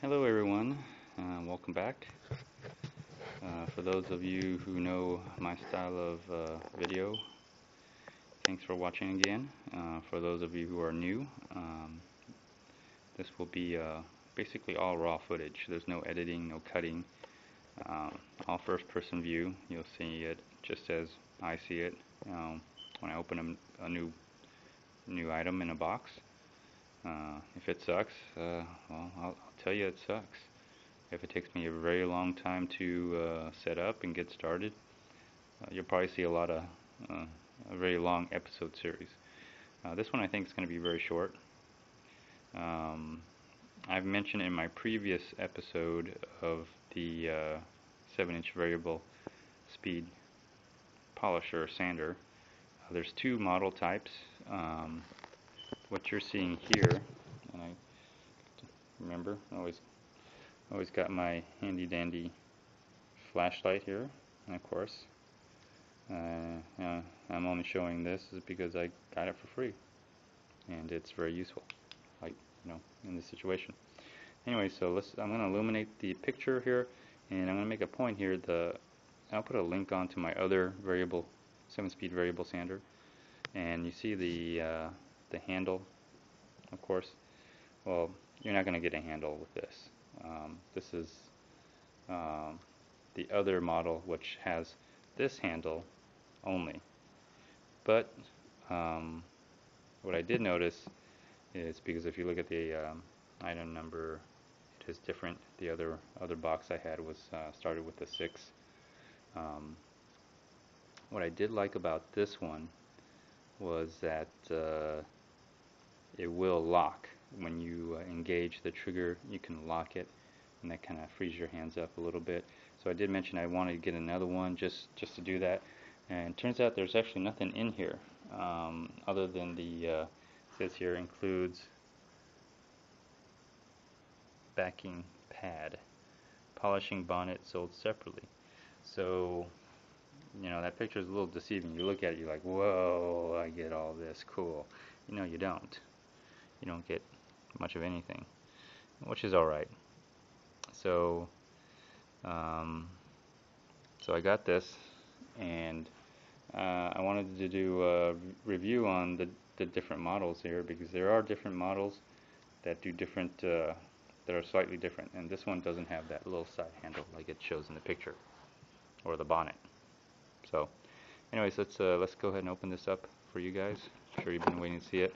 Hello everyone, welcome back. For those of you who know my style of video, thanks for watching again. For those of you who are new, this will be basically all raw footage. There's no editing, no cutting, all first person view. You'll see it just as I see it when I open a new item in a box. If it sucks, well, I'll tell you it sucks. If it takes me a very long time to set up and get started, you'll probably see a very long episode series. This one I think is going to be very short. I've mentioned in my previous episode of the 7-inch variable speed polisher or sander. There's two model types. What you're seeing here, and I remember always got my handy dandy flashlight here, and of course I'm only showing this is because I got it for free and it's very useful, like, in this situation. Anyway, so I'm going to illuminate the picture here, and I'm going to make a point here. I'll put a link onto my other 7-speed variable sander, and you see the handle, of course. Well, you're not going to get a handle with this. This is the other model, which has this handle only. But what I did notice is, because if you look at the item number, it is different. The other box I had was started with a 6. What I did like about this one was that it will lock. When you engage the trigger, you can lock it, and that kind of frees your hands up a little bit. So I did mention I wanted to get another one just to do that, and it turns out there's actually nothing in here other than it says here includes backing pad, polishing bonnet sold separately. So that picture is a little deceiving. You look at it, you're like, whoa, I get all this, cool. You don't. You don't get much of anything, which is alright. So I got this, and I wanted to do a review on the different models here, because there are different models that do different, that are slightly different, and this one doesn't have that little side handle like it shows in the picture, or the bonnet. So anyways, let's go ahead and open this up for you guys. I'm sure you've been waiting to see it.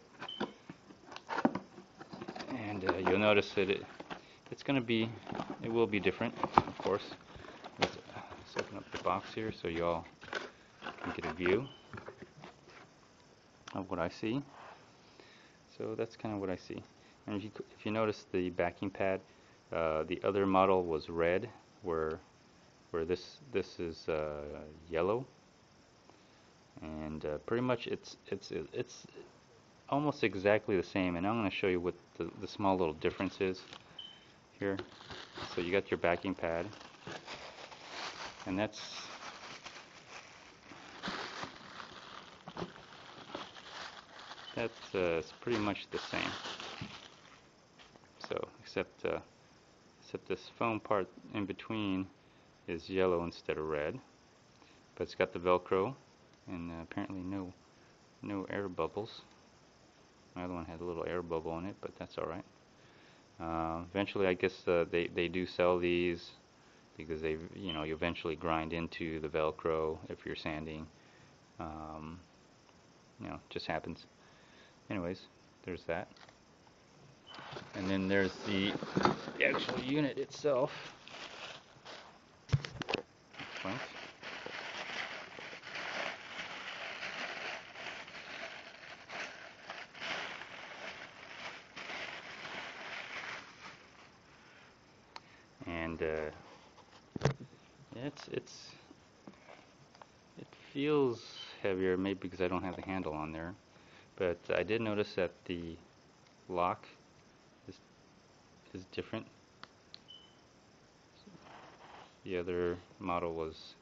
And you'll notice that it will be different, of course. Let's open up the box here so you all can get a view of what I see. So that's kind of what I see. And if you notice the backing pad, the other model was red, where this is yellow, and pretty much it's almost exactly the same. And I'm going to show you what the small little difference is here. So you got your backing pad, and that's it's pretty much the same. So except this foam part in between is yellow instead of red, but it's got the Velcro, and apparently no air bubbles. My other one had a little air bubble in it, but that's alright. Eventually, I guess they do sell these, because you eventually grind into the Velcro if you're sanding. Just happens. Anyways, there's that. And then there's the actual unit itself. Right. And it feels heavier, maybe because I don't have the handle on there, but I did notice that the lock is different. The other model was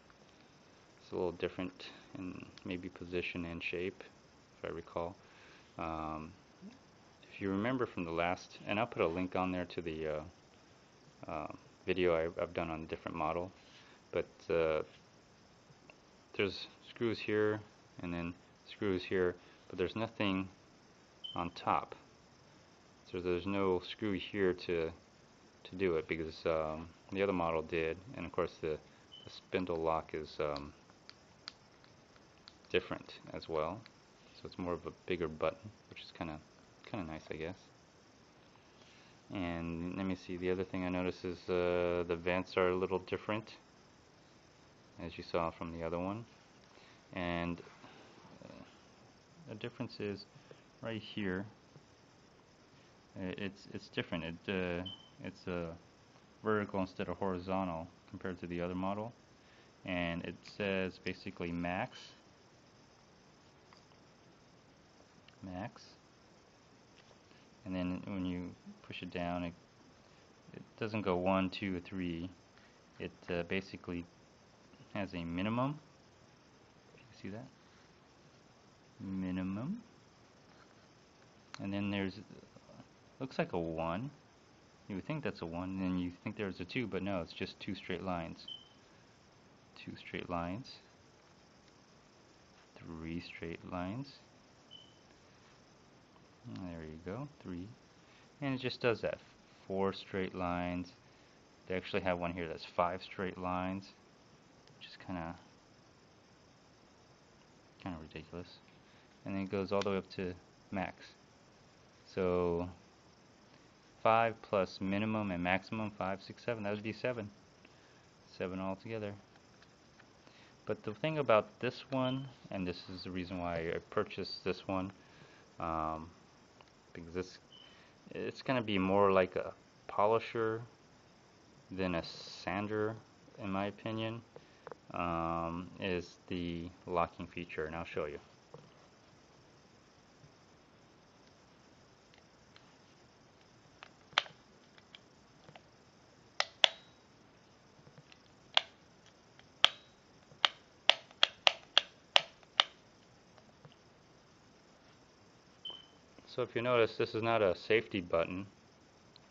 a little different in maybe position and shape, if I recall. If you remember from the last, and I'll put a link on there to the video I've done on a different model. But there's screws here and then screws here, but there's nothing on top. So there's no screw here to do it, because the other model did, and of course the spindle lock is different as well. So it's more of a bigger button, which is kind of nice, I guess. And let me see, the other thing I noticed is the vents are a little different, as you saw from the other one. And the difference is right here. It's different. It's vertical instead of horizontal compared to the other model, and it says basically max, and then when you push it down, it doesn't go 1, 2, or 3. It basically has a minimum. You see that? Minimum. And then there's, looks like a 1. You would think that's a 1, and then you think there's a 2, but no, it's just 2 straight lines. 2 straight lines. 3 straight lines. There you go, 3. And it just does that. 4 straight lines. They actually have one here that's 5 straight lines, which is kind of ridiculous. And then it goes all the way up to max. So 5 plus minimum and maximum, 5, 6, 7. That would be 7. 7 altogether. But the thing about this one, and this is the reason why I purchased this one, because it's going to be more like a polisher than a sander, in my opinion, is the locking feature, and I'll show you. So if you notice, this is not a safety button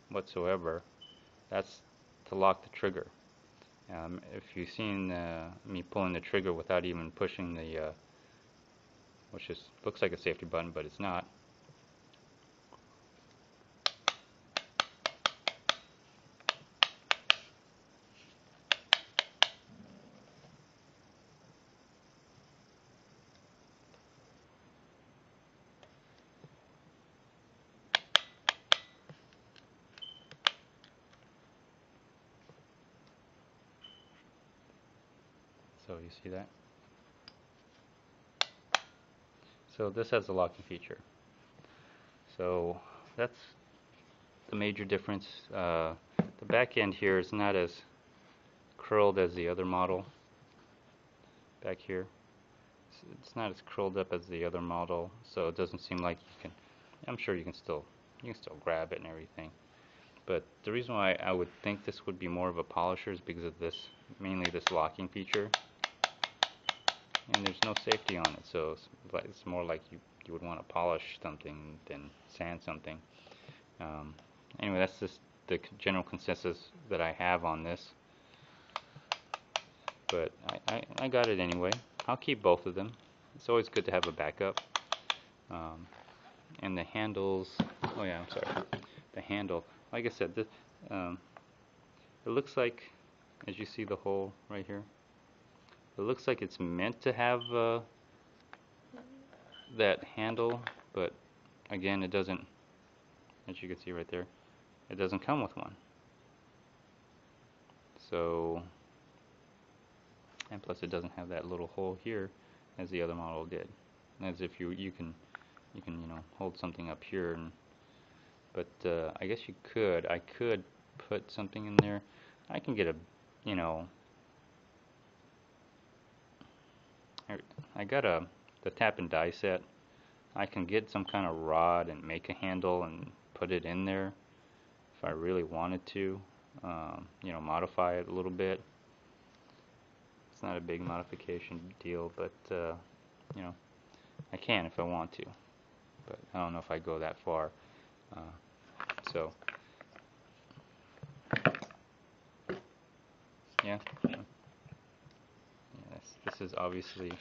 whatsoever. That's to lock the trigger. If you've seen me pulling the trigger without even pushing the, which looks like a safety button, but it's not. So you see that? So this has a locking feature. So that's the major difference. The back end here is not as curled as the other model. Back here, it's not as curled up as the other model, so it doesn't seem like you can. I'm sure you can still grab it and everything. But the reason why I would think this would be more of a polisher is because of this, mainly this locking feature. And there's no safety on it, so it's more like you would want to polish something than sand something. Anyway, that's just the general consensus that I have on this. But I got it anyway. I'll keep both of them. It's always good to have a backup. And the handles, oh yeah, I'm sorry. The handle, like I said, it looks like, as you see the hole right here, it looks like it's meant to have that handle, but again, it doesn't, as you can see right there, it doesn't come with one. So, and plus it doesn't have that little hole here as the other model did. As if you can hold something up here, but I guess I could put something in there. I can get I got the tap and die set. I can get some kind of rod and make a handle and put it in there if I really wanted to, modify it a little bit. It's not a big modification deal, but I can if I want to, but I don't know if I go that far. So Yeah. This is obviously,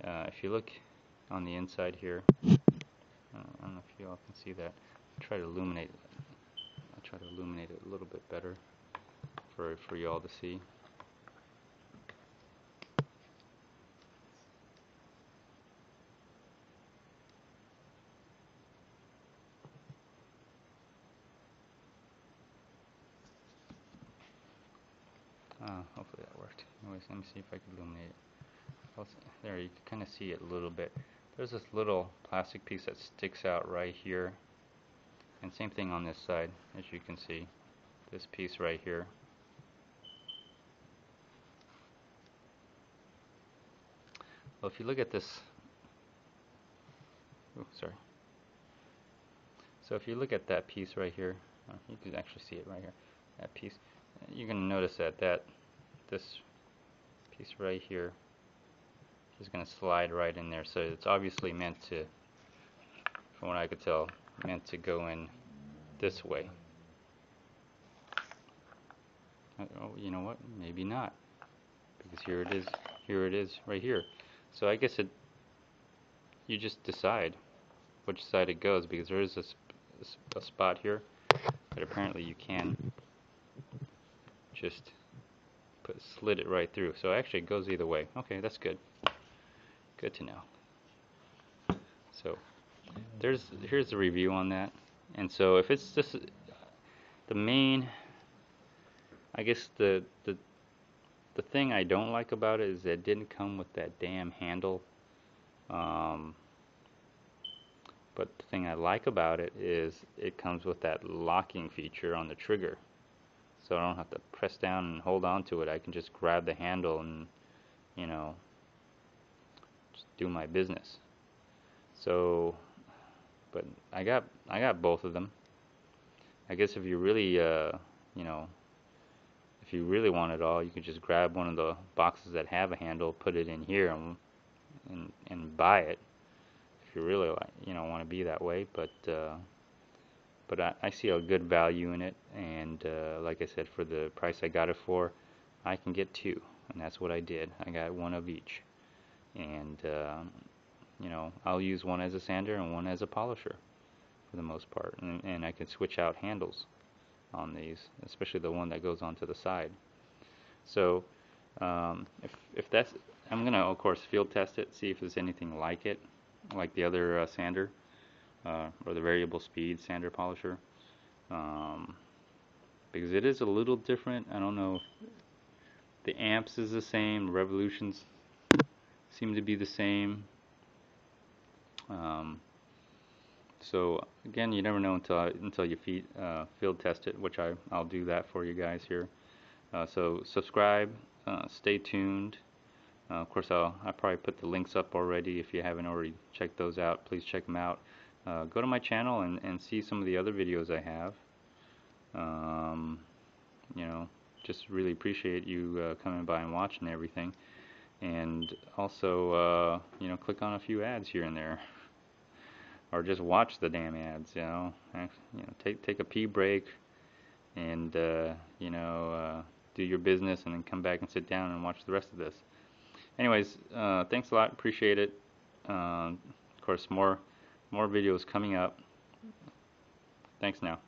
if you look on the inside here, I don't know if you all can see that. I'll try to illuminate it a little bit better for you all to see. Hopefully that worked. Anyways, let me see if I can illuminate it. There, you can kind of see it a little bit. There's this little plastic piece that sticks out right here. And same thing on this side, as you can see. This piece right here. Well, if you look at this, sorry. So if you look at that piece right here, you can actually see it right here. That piece, you're going to notice that this piece right here is going to slide right in there. So it's obviously meant to, from what I could tell, meant to go in this way. Oh, you know what? Maybe not, because here it is right here. So I guess you just decide which side it goes, because there is a spot here that apparently you can just slid it right through. So actually it goes either way. Okay, that's good. Good to know. So here's the review on that. And so if it's just the main, I guess the thing I don't like about it is that it didn't come with that damn handle. But the thing I like about it is it comes with that locking feature on the trigger. So I don't have to press down and hold on to it. I can just grab the handle and, you know, just do my business. So, but I got both of them. I guess if you really, you know, if you really want it all, you can just grab one of the boxes that have a handle, put it in here, and buy it. If you really, you know, want to be that way. But I see a good value in it, and like I said, for the price I got it for, I can get two, and that's what I did. I got one of each, and you know, I'll use one as a sander and one as a polisher for the most part, and I can switch out handles on these, especially the one that goes onto the side. So if that's, I'm gonna of course field test it, see if there's anything like it, like the other sander. Or the variable speed sander polisher, because it is a little different. I don't know if the amps is the same, revolutions seem to be the same. So again, you never know until you field test it, which I'll do that for you guys here. So subscribe, stay tuned. Of course, I probably put the links up already. If you haven't already checked those out, please check them out. Go to my channel and see some of the other videos I have. You know, just really appreciate you coming by and watching everything. And also, you know, click on a few ads here and there, or just watch the damn ads. You know, take a pee break, and you know, do your business, and then come back and sit down and watch the rest of this. Anyways, thanks a lot. Appreciate it. Of course, more videos coming up. Thanks now.